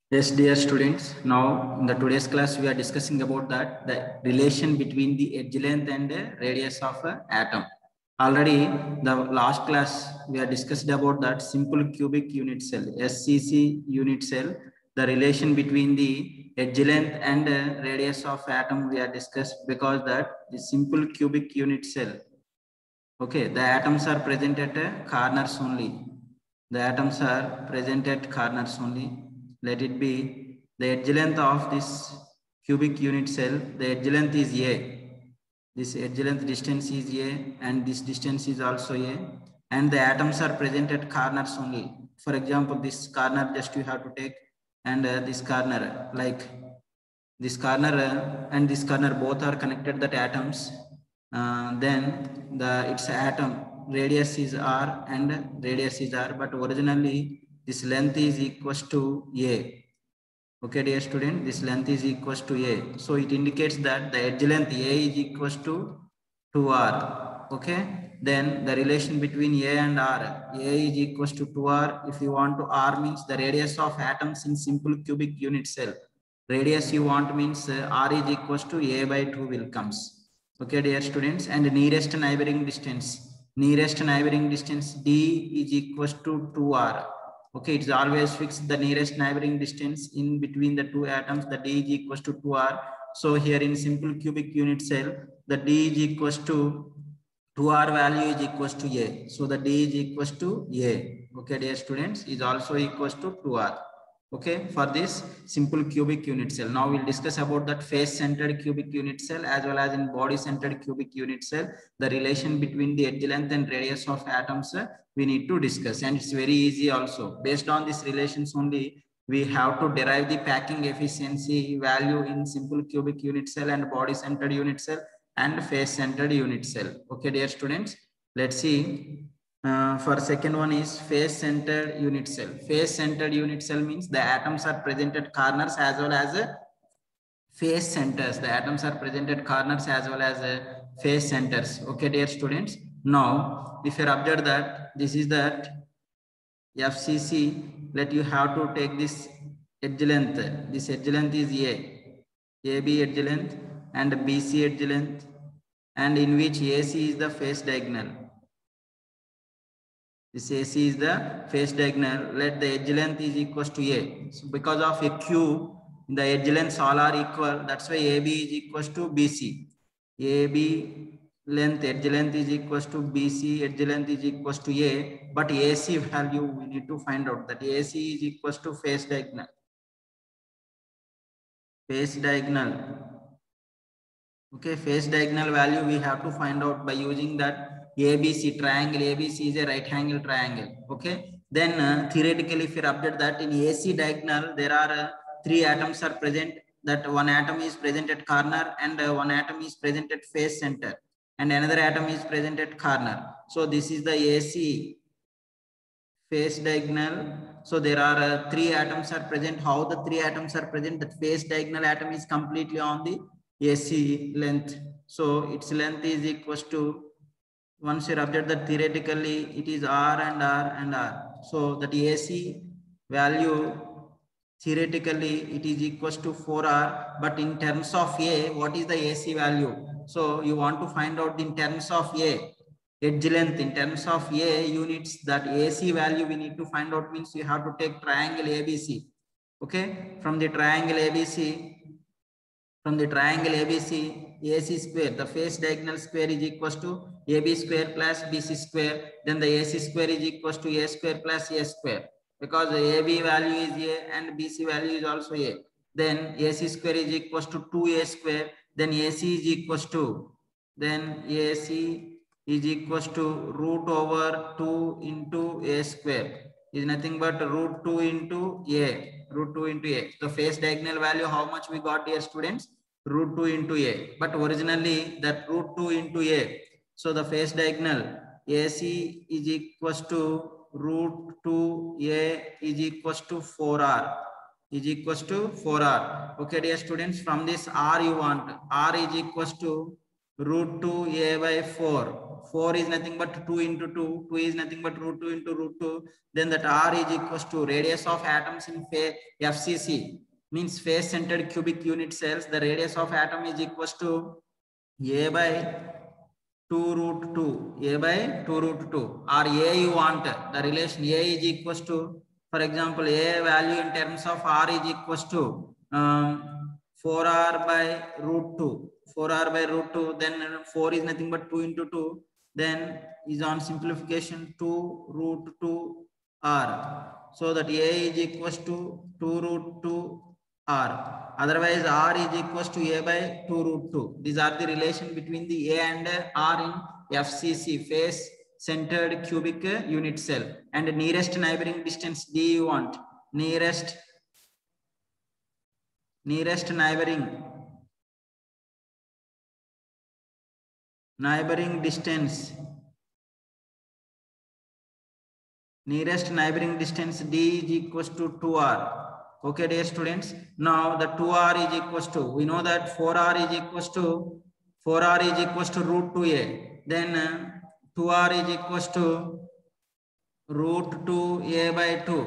Yes, dear students. Now, in the today's class, we are discussing about that the relation between the edge length and the radius of an atom. Already, the last class we are discussed about that simple cubic unit cell (SCC) unit cell. The relation between the edge length and radius of atom we are discussed because that the simple cubic unit cell. Okay, the atoms are present at corners only. The atoms are present at corners only. Let it be the edge length of this cubic unit cell. The edge length is A. This edge length distance is A, and this distance is also A. And the atoms are present at corners only. For example, this corner just you have to take, and this corner, like this corner and this corner both are connected that atoms. Then its atom radius is R and radius is R, but originally this length is equals to A. Okay, dear student, this length is equals to A. So it indicates that the edge length A is equals to 2R. Okay, then the relation between A and R, A is equals to 2R. If you want to R means the radius of atoms in simple cubic unit cell. Radius you want means R is equals to A by 2 will comes. Okay, dear students, and nearest neighboring distance. Nearest neighboring distance D is equals to 2R. Okay, it's always fixed the nearest neighboring distance in between the two atoms. The D is equals to 2R. So here in simple cubic unit cell, the D is equals to 2R value is equals to A. So the D is equals to A. Okay, dear students, is also equals to 2R. Okay, for this simple cubic unit cell. Now we'll discuss about that face centered cubic unit cell as well as in body centered cubic unit cell. The relation between the edge length and radius of atoms we need to discuss, and it's very easy also. Based on these relations only, we have to derive the packing efficiency value in simple cubic unit cell and body centered unit cell and face centered unit cell. Okay, dear students, let's see. For second one is face centered unit cell. Face centered unit cell means the atoms are present at corners as well as face centers. The atoms are present at corners as well as face centers. Okay, dear students. Now, if you observe that this is that FCC, let you have to take this edge length. This edge length is AB edge length and BC edge length, and in which AC is the face diagonal. This AC is the face diagonal. Let the edge length is equals to A. So because of a cube, the edge lengths all are equal. That's why AB is equals to BC. AB length, edge length is equals to BC, edge length is equals to A. But AC value we need to find out that AC is equals to face diagonal. Face diagonal. Okay, face diagonal value we have to find out by using that ABC triangle. ABC is a right angle triangle. Okay, then theoretically if you update that in AC diagonal there are three atoms are present. That one atom is present at corner and one atom is present at face center and another atom is present at corner. So this is the AC face diagonal. So there are three atoms are present. How the three atoms are present? That face diagonal atom is completely on the AC length. So its length is equals to, once you update that theoretically it is R and R and R. So that AC value theoretically it is equals to 4R, but in terms of A, what is the AC value? So you want to find out in terms of A, edge length in terms of A units, that AC value we need to find out means you have to take triangle ABC. Okay, from the triangle ABC, AC square, the face diagonal square is equals to AB square plus BC square. Then the AC square is equals to A square plus A square, because the AB value is A and BC value is also A. Then AC square is equals to 2A square. Then AC is equals to, then AC is equals to root over 2 into A square is nothing but root 2 into A. Root 2 into A. The face diagonal value, how much we got, dear students? Root 2 into A. But originally that root 2 into A. So the face diagonal AC is equals to root 2A is equals to 4R. Is equals to 4R. Okay, dear students, from this R you want, R is equals to root 2A by 4. 4 is nothing but 2 into 2. 2 is nothing but root 2 into root 2. Then that r is equals to radius of atoms in FCC, means face centered cubic unit cells. The radius of atom is equals to a by 2 root 2, a by 2 root 2, or a you want, the relation a is equals to, for example, a value in terms of r is equals to 4r by root 2, 4r by root 2, then 4 is nothing but 2 into 2, then is on simplification 2 root 2 r, so that a is equals to 2 root 2 r, otherwise r is equals to a by 2 root 2. These are the relation between the a and r in FCC, face centered cubic unit cell. And nearest neighboring distance d you want, nearest neighboring distance, nearest neighboring distance d is equals to 2r. Okay, dear students, now the 2r is equals to, we know that 4r is equals to root 2a, then 2r is equals to root 2a by 2,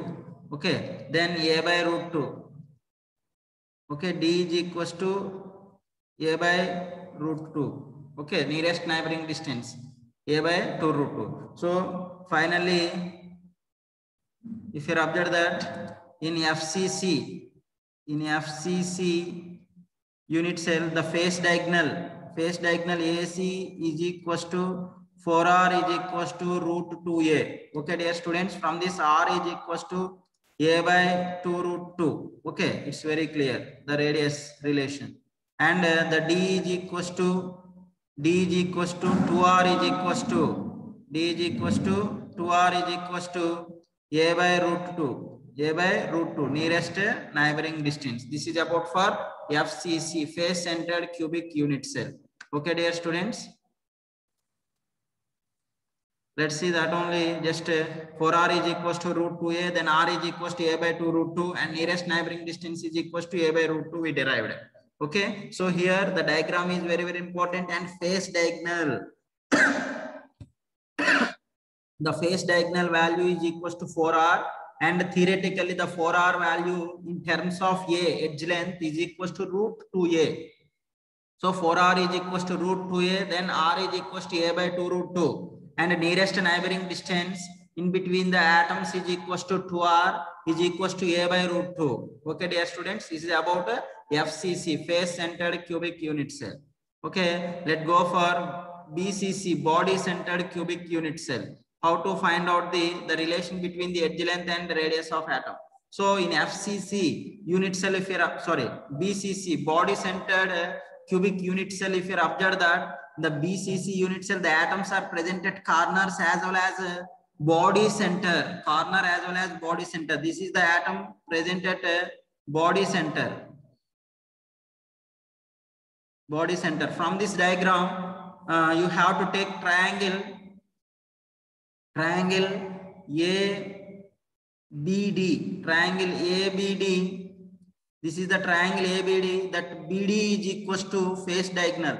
okay, then a by root 2, okay, d is equals to a by root 2, okay, nearest neighboring distance a by 2 root 2. So finally, if you observe that in FCC unit cell, the face diagonal AC is equals to 4r is equals to root 2a. Okay, dear students, from this r is equals to a by 2 root 2. Okay, it's very clear, the radius relation. And the d is equals to 2r is equals to a by root 2, nearest neighboring distance. This is about for FCC, face centered cubic unit cell. Okay, dear students, let's see that only. Just 4r is equals to root 2a, then r is equals to a by 2 root 2, and nearest neighboring distance is equals to a by root 2 we derived. Okay, so here the diagram is very, very important. And face diagonal, the face diagonal value is equals to 4r, and theoretically the 4r value in terms of a edge length is equals to root 2a. So 4r is equals to root 2a, then r is equals to a by 2 root 2, and nearest neighboring distance in between the atoms is equals to 2r is equals to a by root 2. Okay, dear students, this is about FCC, face centered cubic unit cell. Okay, let's go for BCC, body centered cubic unit cell. How to find out the relation between the edge length and the radius of atom. So in FCC unit cell, if you're BCC, body centered cubic unit cell, if you observe that the BCC unit cell, the atoms are present at corners as well as body center, corner as well as body center. This is the atom present at body center. From this diagram, you have to take triangle ABD. This is the triangle ABD. That BD is equals to face diagonal.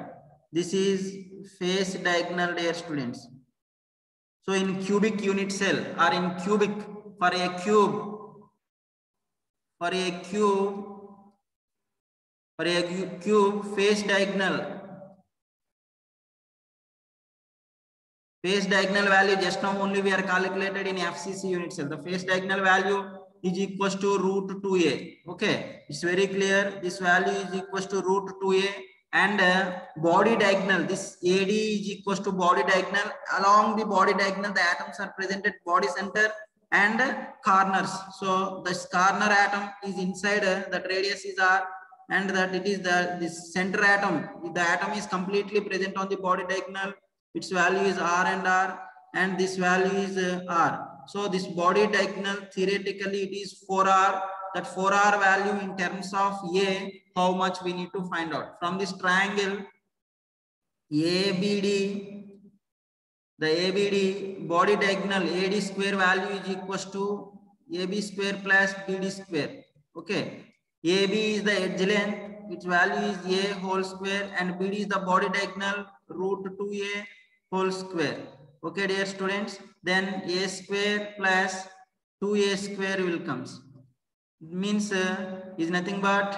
This is face diagonal, dear students. So in cubic unit cell, or in cubic, for a cube, face diagonal value just now only we are calculated in FCC unit cell. The face diagonal value is equals to root 2a. Okay, it's very clear. This value is equals to root 2a, and body diagonal, this AD is equals to body diagonal. Along the body diagonal, the atoms are present at body center and corners. So this corner atom is inside, that radius is r, and that it is this center atom. The atom is completely present on the body diagonal. Its value is r, and this value is r. So this body diagonal, theoretically it is 4r. That 4r value in terms of a, how much we need to find out. From this triangle ABD, the ABD body diagonal AD square value is equals to AB square plus BD square. Okay, AB is the edge length, its value is a whole square, and BD is the body diagonal root 2a whole square. Okay, dear students, then a square plus 2a square will comes. Means is nothing but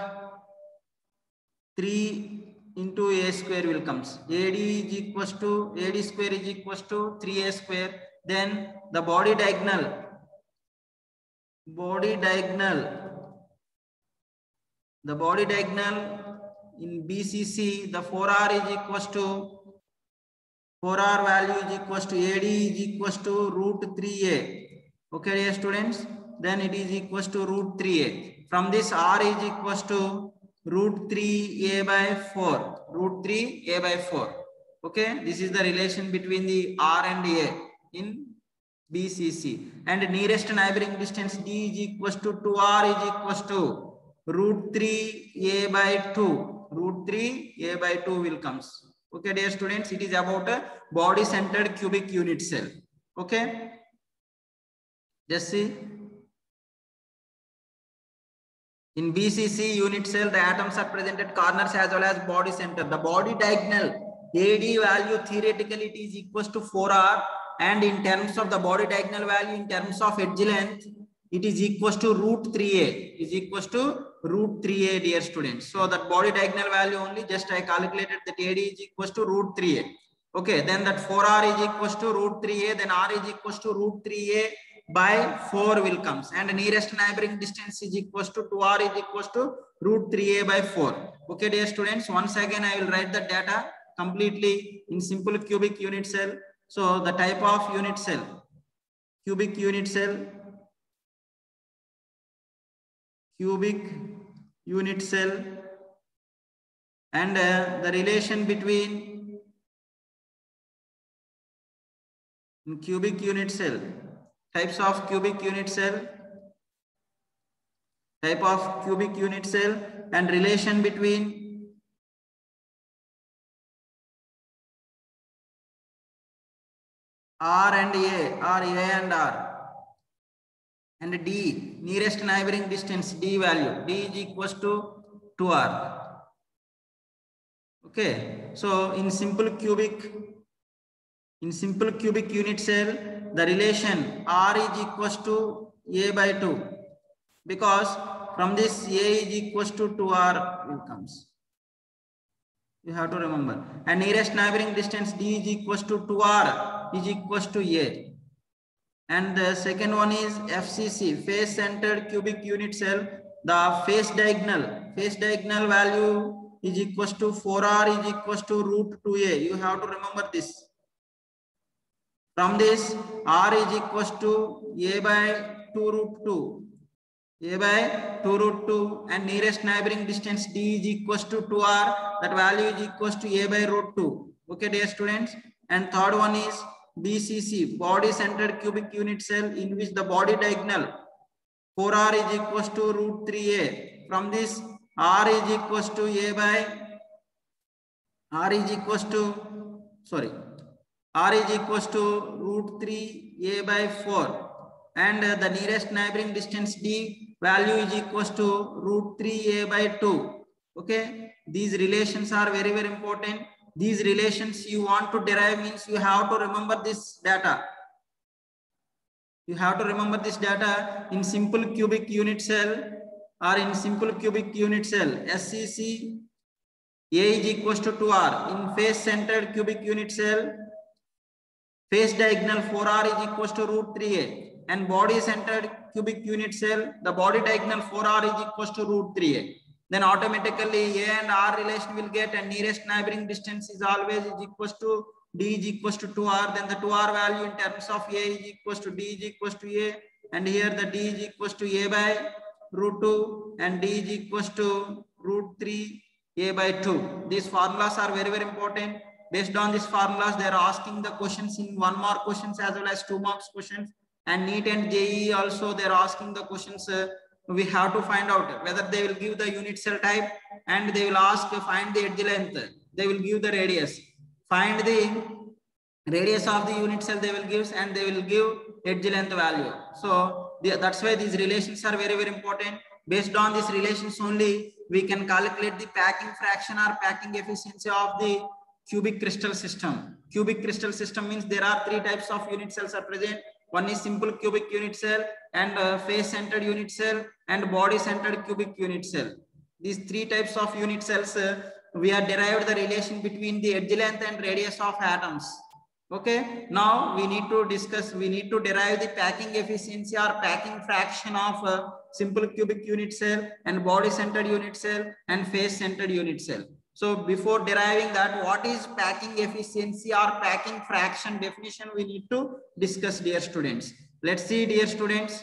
3 into a square will comes. AD is equals to AD square is equals to 3a square. Then the body diagonal in BCC, the 4R is equals to 4R value is equals to AD is equals to root 3A. Okay, dear students, then it is equals to root 3A. From this, R is equals to root 3A by 4. Root 3A by 4. Okay, this is the relation between the R and A in BCC. And nearest neighboring distance D is equals to 2R is equals to root 3A by 2. Root 3A by 2 will comes. Okay, dear students, it is about a body centered cubic unit cell. Okay, just see. In BCC unit cell, the atoms are present at corners as well as body center. The body diagonal AD value theoretically it is equals to 4R, and in terms of the body diagonal value, in terms of edge length, it is equals to root 3A. Is equals to root 3A, dear students. So that body diagonal value only just I calculated that AD is equals to root 3A. Okay, then that 4R is equals to root 3A, then R is equals to root 3A by 4 will comes, and nearest neighboring distance is equals to 2R is equals to root 3A by 4. Okay, dear students, once again I will write the data completely in simple cubic unit cell. So the type of unit cell, cubic unit cell, and the relation between cubic unit cell, types of cubic unit cell, and relation between R and A, or A and R, and D, nearest neighboring distance D value, D is equals to 2R. Okay, so in simple cubic unit cell, the relation R is equals to A by 2, because from this A is equals to 2R will comes. You have to remember. And nearest neighboring distance D is equals to 2R is equals to A. And the second one is FCC, face centered cubic unit cell. The face diagonal value is equals to 4R is equals to root 2A. You have to remember this. From this, R is equals to A by 2 root 2. A by 2 root 2, and nearest neighboring distance D is equals to 2R. That value is equals to A by root 2. Okay, dear students. And third one is BCC, body centered cubic unit cell, in which the body diagonal 4R is equals to root 3A. From this, R is equals to A by R is equals to root 3A by 4. And the nearest neighboring distance D value is equals to root 3A by 2. Okay, these relations are very, very important. These relations you want to derive means you have to remember this data. You have to remember this data in simple cubic unit cell, or in simple cubic unit cell, SCC, A is equals to 2R. In face centered cubic unit cell, face diagonal 4R is equals to root 3A. And body centered cubic unit cell, the body diagonal 4R is equals to root 3A. Then automatically A and R relation will get, and nearest neighboring distance is always is equals to D is equals to 2R. Then the 2R value in terms of A is equals to D is equals to A. And here the D is equals to A by root 2, and D is equals to root 3A by 2. These formulas are very, very important. Based on these formulas, they are asking the questions in 1 mark questions as well as 2 marks questions. And NEET and JEE also they are asking the questions. We have to find out whether they will give the unit cell type, and they will ask find the edge length. They will give the radius. Find the radius of the unit cell they will give, and they will give edge length value. So that's why these relations are very, very important. Based on these relations only, we can calculate the packing fraction or packing efficiency of the cubic crystal system. Cubic crystal system means there are three types of unit cells are present. One is simple cubic unit cell, and face-centered unit cell, and body-centered cubic unit cell. These three types of unit cells, we have derived the relation between the edge length and radius of atoms. Okay, now we need to discuss, we need to derive the packing efficiency or packing fraction of simple cubic unit cell and body-centered unit cell and face-centered unit cell. So before deriving that, what is packing efficiency or packing fraction definition, we need to discuss, dear students. Let's see, dear students.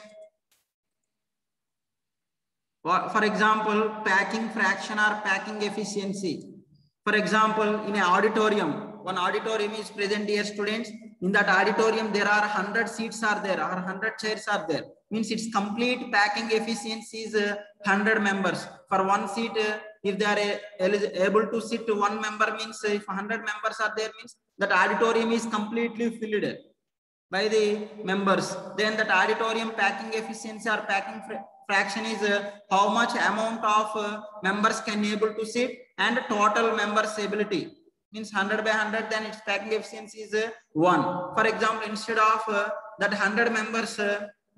For example, packing fraction or packing efficiency. For example, in an auditorium, one auditorium is present, dear students. In that auditorium, there are 100 seats are there, or 100 chairs are there. Means its complete packing efficiency is 100 members. For one seat, if they are able to sit one member, means if 100 members are there, means that auditorium is completely filled by the members. Then that auditorium packing efficiency or packing fraction is how much amount of members can able to sit, and total members ability. Means 100 by 100, then its packing efficiency is 1. For example, instead of that 100 members,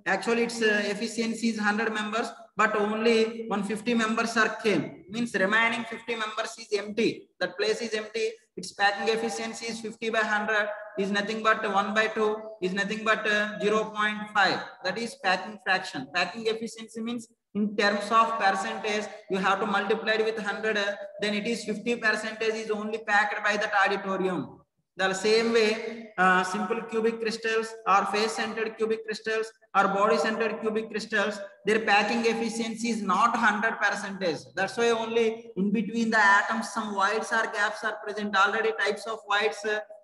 actually its efficiency is 100 members, but only 150 members are came. Means remaining 50 members is empty. That place is empty. Its packing efficiency is 50 by 100 is nothing but 1 by 2 is nothing but 0.5. That is packing fraction. Packing efficiency means in terms of percentage, you have to multiply it with 100. Then it is 50% is only packed by that auditorium. The same way, simple cubic crystals or face-centered cubic crystals or body-centered cubic crystals, their packing efficiency is not 100%. That's why only in between the atoms some voids or gaps are present. Already types of voids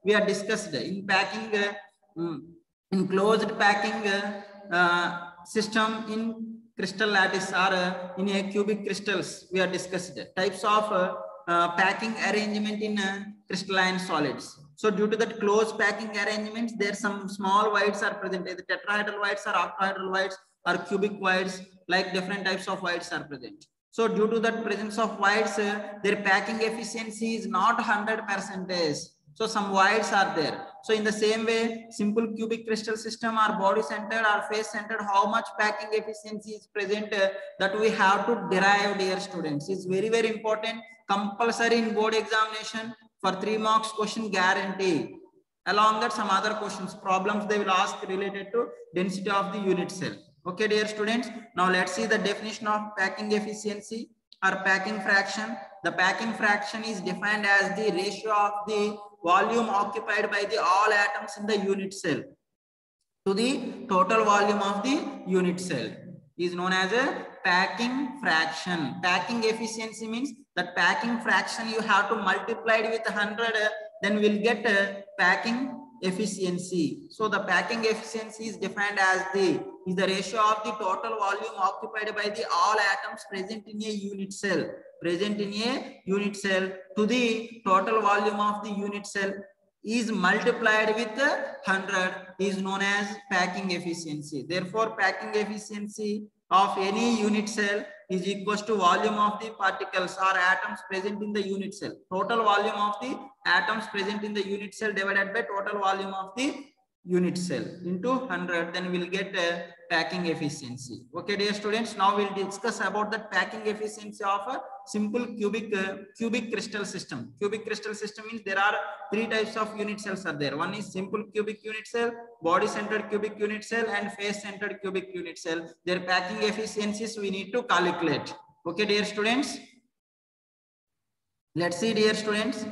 we are discussed in packing, in closed packing system in crystal lattice or in a cubic crystals. We are discussed types of packing arrangement in crystalline solids. So due to that close packing arrangements, there some small voids are present, either tetrahedral voids or octahedral voids or cubic voids, like different types of voids are present. So due to that presence of voids, their packing efficiency is not 100%. So some voids are there. So in the same way, simple cubic crystal system or body centered or face centered, how much packing efficiency is present, that we have to derive, dear students. It's very, very important. Compulsory in board examination for 3 marks question guarantee. Along that, some other questions, problems they will ask related to density of the unit cell. Okay, dear students. Now let's see the definition of packing efficiency or packing fraction. The packing fraction is defined as the ratio of the volume occupied by the all atoms in the unit cell to the total volume of the unit cell is known as a packing fraction. Packing efficiency means that packing fraction you have to multiply it with 100, then we'll get a packing efficiency. So the packing efficiency is defined as the ratio of the total volume occupied by the all atoms present in a unit cell, to the total volume of the unit cell is multiplied with 100 is known as packing efficiency. Therefore, packing efficiency of any unit cell is equals to volume of the particles or atoms present in the unit cell. Total volume of the atoms present in the unit cell divided by total volume of the unit cell into 100, then we'll get a packing efficiency. Okay, dear students, now we'll discuss about the packing efficiency of a simple cubic crystal system. Cubic crystal system means there are 3 types of unit cells are there. One is simple cubic unit cell, body centered cubic unit cell, and face centered cubic unit cell. Their packing efficiencies we need to calculate. Okay, dear students. Let's see, dear students.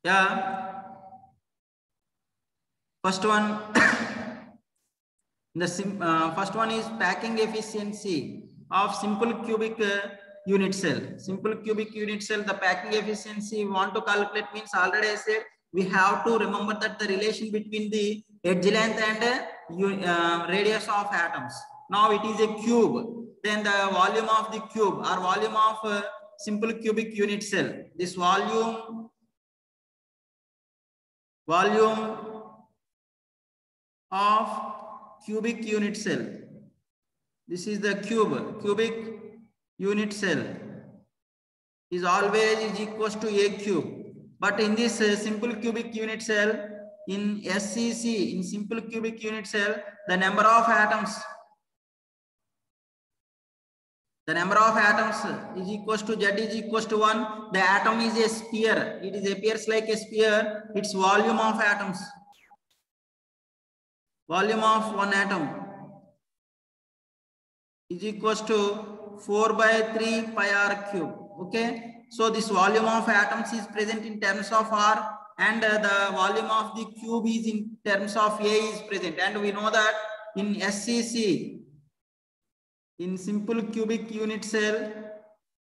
Yeah. First one, first one is packing efficiency of simple cubic unit cell. Simple cubic unit cell, the packing efficiency we want to calculate means already I said we have to remember that the relation between the edge length and radius of atoms. Now it is a cube. Then the volume of the cube or volume of simple cubic unit cell. This volume of cubic unit cell. This is the cubic unit cell. is always is equals to A cube. But in this simple cubic unit cell, in SCC, in simple cubic unit cell, the number of atoms is equals to Z is equals to 1. The atom is a sphere. It is appears like a sphere. Its volume of atoms, volume of one atom is equals to 4 by 3 pi r cube. Okay. So this volume of atoms is present in terms of R, and the volume of the cube is in terms of A is present. And we know that in SCC, in simple cubic unit cell,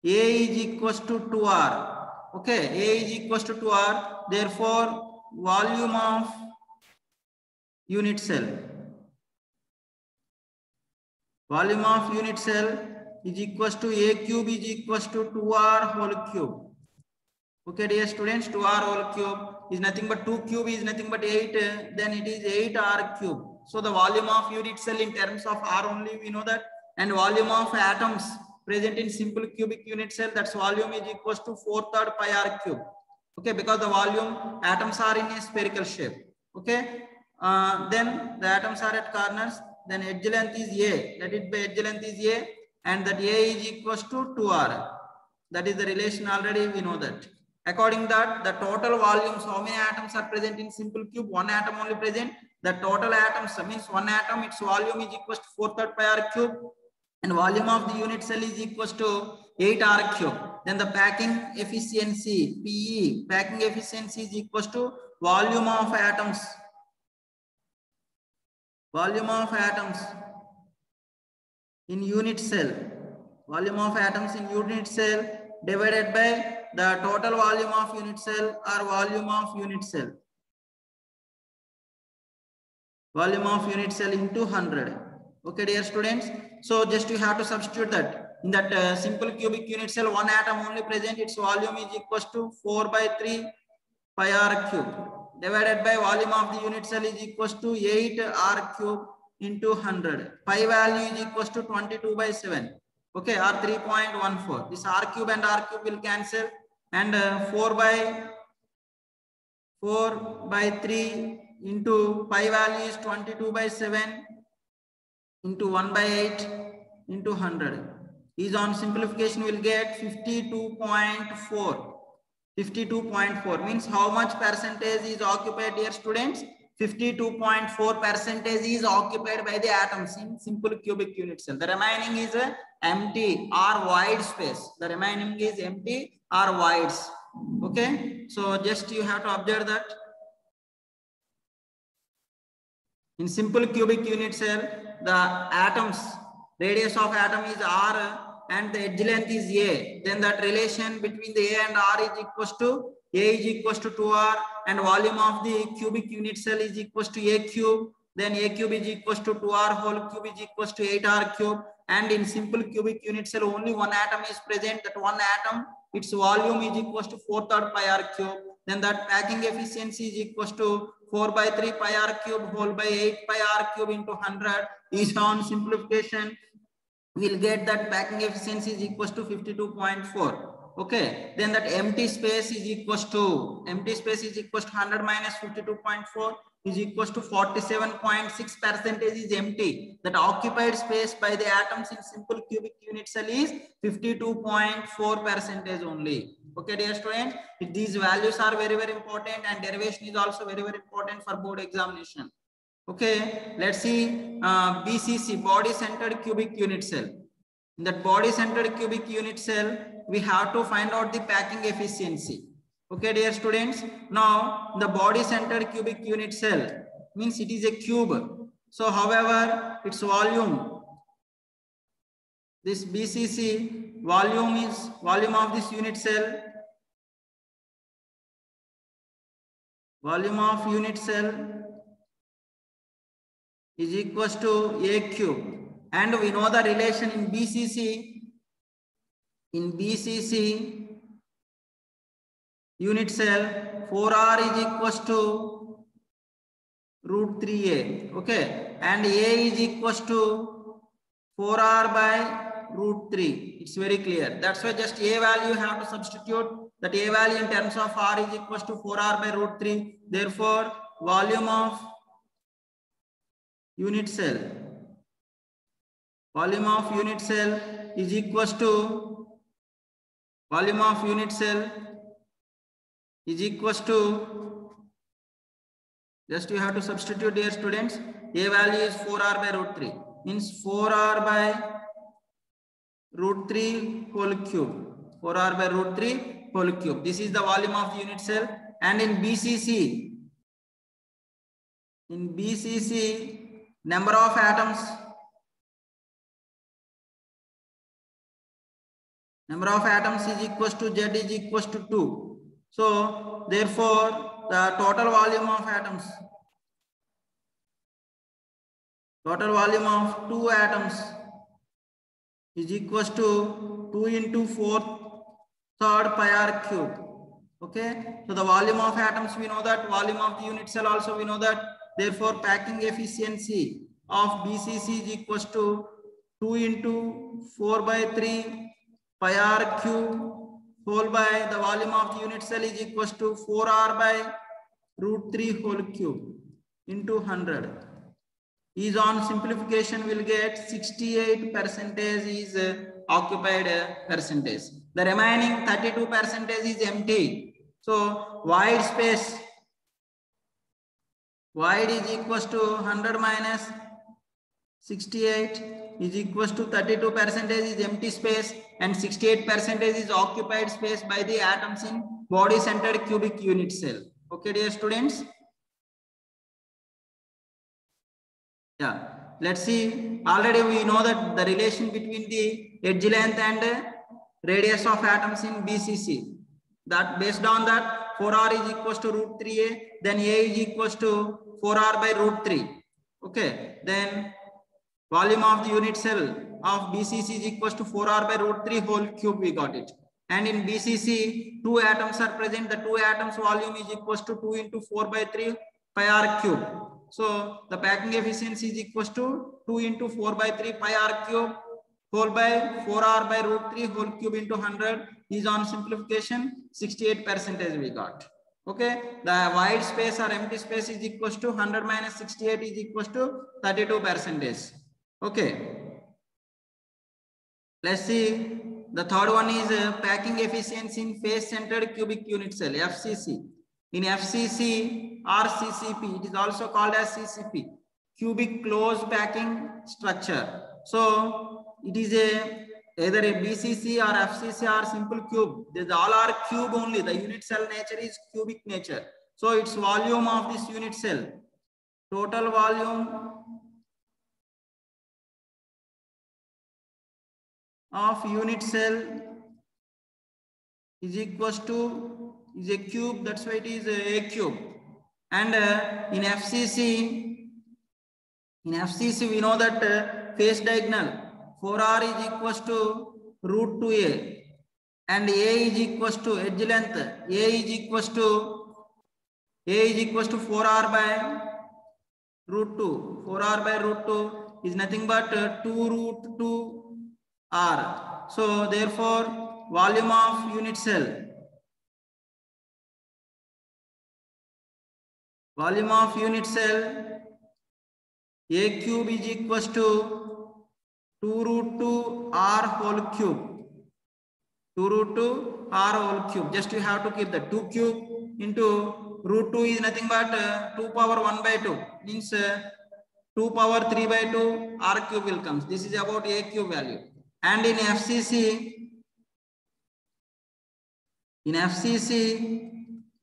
A is equals to 2R. Okay, A is equals to 2R. Therefore, volume of unit cell, volume of unit cell is equals to A cube is equals to 2R whole cube. Okay, dear students, 2R whole cube is nothing but 2 cube is nothing but 8. Then it is 8R cube. So the volume of unit cell in terms of R only we know that, and volume of atoms present in simple cubic unit cell, that's volume is equals to 4/3 pi r cube. Okay, because the volume atoms are in a spherical shape. Okay, then the atoms are at corners. Then edge length is A. Let it be edge length is A, and that A is equals to 2R. That is the relation already we know that. According that, the total volumes, how many atoms are present in simple cube? One atom only present. The total atoms means one atom, its volume is equals to 4/3 pi r cube, and volume of the unit cell is equals to 8R cube. Then the packing efficiency, PE, packing efficiency is equals to volume of atoms, volume of atoms in unit cell, volume of atoms in unit cell divided by the total volume of unit cell or volume of unit cell, volume of unit cell into 100. Okay, dear students. So just you have to substitute that in that simple cubic unit cell, one atom only present, its volume is equals to 4 by 3 pi r cube divided by volume of the unit cell is equals to 8 r cube into 100. Pi value is equals to 22 by 7. Okay, or 3.14. This r cube and r cube will cancel, and 4 by 3 into pi value is 22 by 7 into 1 by 8 into 100 is on simplification will get 52.4. 52.4 means how much percentage is occupied, dear students? 52.4% is occupied by the atoms in simple cubic unit cell. The remaining is empty or void space. The remaining is empty or voids. Okay, so just you have to observe that in simple cubic unit cell, the atoms, radius of atom is R and the edge length is A. Then that relation between the A and R is equals to A is equals to 2R, and volume of the cubic unit cell is equals to A cube. Then A cube is equals to 2R whole cube is equals to 8R cube. And in simple cubic unit cell, only one atom is present. That one atom, its volume is equals to 4/3 pi r cube. Then that packing efficiency is equals to 4 by 3 pi r cube whole by 8 pi r cube into 100 is on simplification. We'll get that packing efficiency is equals to 52.4. Okay, then that empty space is equals to 100 minus 52.4 is equals to 47.6% is empty. That occupied space by the atoms in simple cubic unit cell is 52.4% only. Okay, dear students, these values are very, very important, and derivation is also very, very important for board examination. Okay, let's see BCC, body centered cubic unit cell. In that body centered cubic unit cell, we have to find out the packing efficiency. Okay, dear students, now the body centered cubic unit cell means it is a cube. So however, its volume, this BCC volume is volume of this unit cell, volume of unit cell is equals to A cube, and we know the relation in BCC. In BCC unit cell, 4R is equals to √3A. Okay, and A is equals to 4r by root 3. It's very clear. That's why just a value you have to substitute. That a value in terms of r is equals to 4r by root 3. Therefore, volume of unit cell is equals to just you have to substitute, dear students. A value is 4r by root 3, means 4r by root 3 whole cube. 4r by root 3 whole cube. This is the volume of the unit cell. And in BCC, number of atoms is equals to Z is equals to 2. So therefore, the total volume of atoms, two atoms is equals to 2 into 4 third pi r cube. Okay, so the volume of atoms we know that, volume of the unit cell also we know that. Therefore, packing efficiency of BCC is equals to 2 into 4 by 3 pi r cube whole by the volume of the unit cell is equals to 4r by root 3 whole cube into 100. Is on simplification will get 68% is occupied percentage. The remaining 32% is empty. So void space, void is equals to 100 minus 68 is equals to 32% is empty space and 68% is occupied space by the atoms in body centered cubic unit cell. Okay, dear students. Yeah, let's see. Already we know that the relation between the edge length and radius of atoms in BCC. That based on that 4r is equals to root 3a, then a is equals to 4r by root 3. Okay, then volume of the unit cell of BCC is equals to 4r by root 3 whole cube, we got it. And in BCC, 2 atoms are present. The 2 atoms volume is equals to 2 into 4 by 3 pi r cube. So the packing efficiency is equals to 2 into 4 by 3 pi r cube whole by 4r by root 3 whole cube into 100 is on simplification 68% we got. Okay, the void space or empty space is equals to 100 minus 68 is equals to 32%. Okay, let's see. The third one is packing efficiency in face-centered cubic unit cell, FCC. In FCC or CCP, it is also called as CCP, cubic closed packing structure. So it is either a BCC or FCC or simple cube. These all are cube only. The unit cell nature is cubic nature. So its volume of this unit cell, total volume of unit cell is equals to is a cube. That's why it is a cube. And in FCC we know that face diagonal 4r is equals to root 2a and a is equals to edge length a is equals to 4r by root 2. 4r by root 2 is nothing but 2 root 2 r. So therefore, volume of unit cell a cube is equals to 2 root 2 r whole cube. 2 root 2 r whole cube. Just you have to keep the 2 cube into root 2 is nothing but 2 power 1 by 2 means 2 power 3 by 2 r cube will come. This is about a cube value. And in FCC,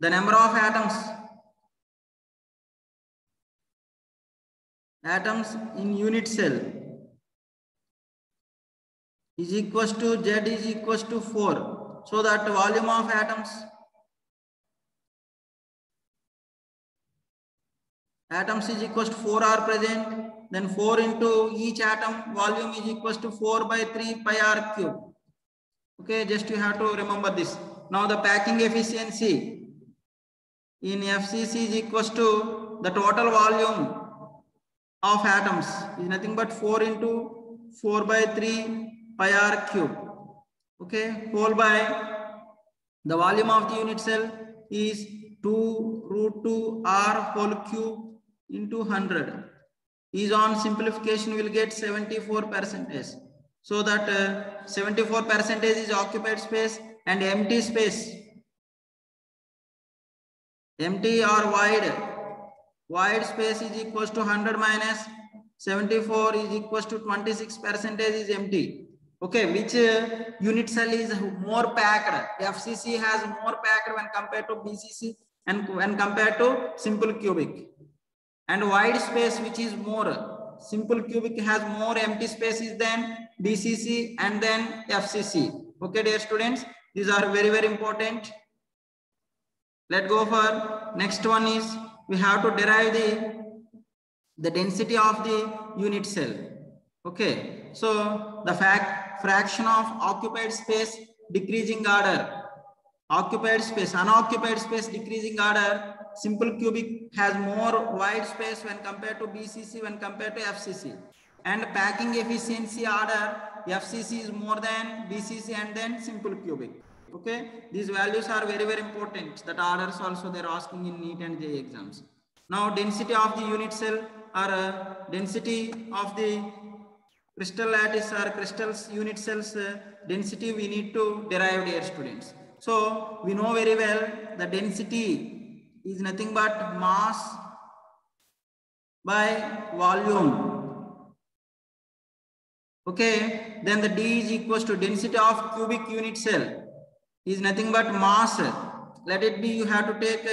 the number of atoms in unit cell is equals to Z is equals to 4. So that volume of atoms is equals to 4 are present. Then 4 into each atom volume is equals to 4 by 3 pi r cube. Okay, just you have to remember this. Now the packing efficiency in FCC is equals to the total volume of atoms is nothing but 4 into 4/3 pi r cube. Okay, whole by the volume of the unit cell is 2√2 r whole cube into 100. Is on simplification will get 74%. So that 74% is occupied space, and empty space, empty or void space is equals to 100 minus 74 is equals to 26% is empty. Okay, which unit cell is more packed? FCC has more packed when compared to BCC and when compared to simple cubic. And void space, which is more, simple cubic has more empty spaces than BCC and then FCC. Okay, dear students, these are very, very important. Let's go for next one is we have to derive the density of the unit cell. Okay, so the fraction of occupied space decreasing order, occupied space, unoccupied space decreasing order. Simple cubic has more void space when compared to BCC when compared to FCC. And packing efficiency order, FCC is more than BCC and then simple cubic. Okay, these values are very, very important. That orders also they're asking in NEET and JEE exams. Now density of the unit cell or density of the crystal lattice or crystals unit cells density we need to derive, dear students. So we know very well the density is nothing but mass by volume. Okay, then the D is equals to density of cubic unit cell is nothing but mass. Let it be, you have to take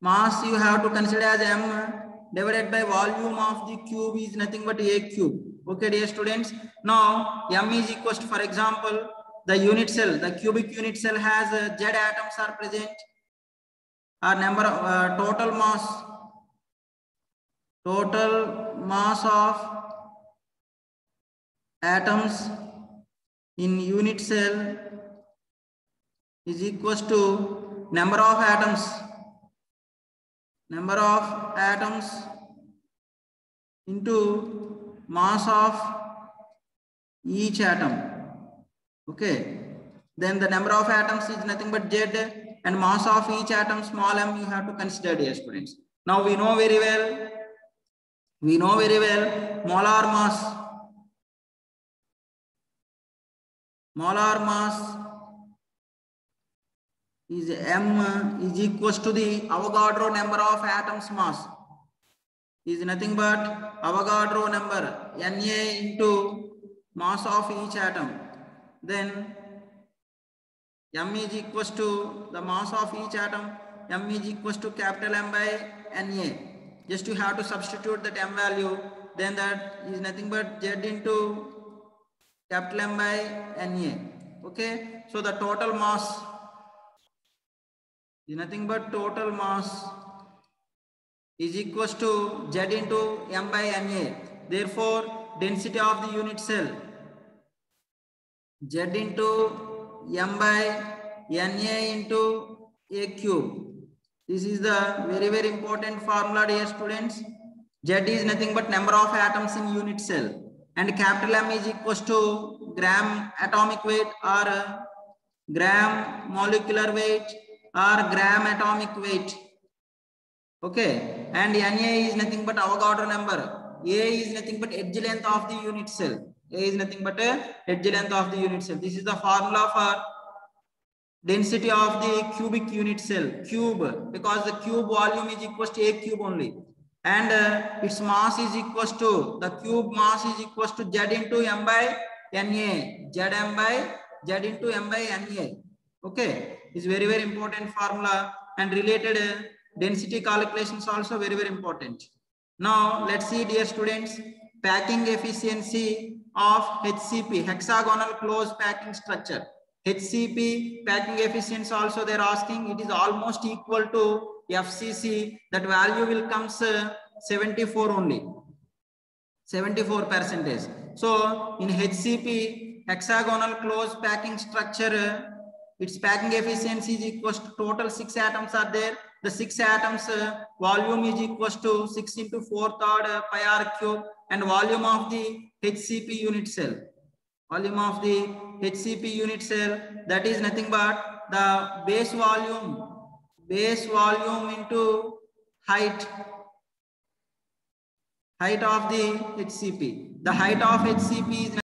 mass, you have to consider as M divided by volume of the cube is nothing but A cube. Okay, dear students. Now M is equals to, for example, the unit cell, the cubic unit cell has Z atoms are present. Our number of total mass of atoms in unit cell is equals to number of atoms into mass of each atom. Okay, then the number of atoms is nothing but Z, and mass of each atom small m you have to consider, dear students. Now we know very well molar mass is m is equals to the Avogadro number of atoms mass is nothing but Avogadro number Na into mass of each atom. Then M is equals to the mass of each atom. M is equals to capital M by Na. Just you have to substitute that M value. Then that is nothing but Z into capital M by Na. Okay. So the total mass is nothing but total mass is equals to Z into M by Na. Therefore, density of the unit cell Z into M by Na into A cube. This is the very, very important formula, dear students. Z is nothing but number of atoms in unit cell, and capital M is equals to gram atomic weight or gram molecular weight or gram atomic weight. Okay, and Na is nothing but Avogadro number. A is nothing but edge length of the unit cell. A is nothing but edge length of the unit cell. This is the formula for density of the cubic unit cell. Cube, because the cube volume is equals to A cube only, and its mass is equals to the cube mass is equals to Z into M by Na. Z into M by Na. Okay, is very, very important formula, and related density calculations also very, very important. Now let's see, dear students, packing efficiency of HCP, hexagonal closed packing structure. HCP packing efficiency also they're asking, it is almost equal to FCC. That value will come 74 only, 74%. So in HCP, hexagonal closed packing structure, its packing efficiency is equals to total 6 atoms are there, the 6 atoms volume is equals to 6 into 4/3 pi r cube, and volume of the HCP unit cell. Volume of the HCP unit cell, that is nothing but the base volume into height of the HCP. The height of HCP is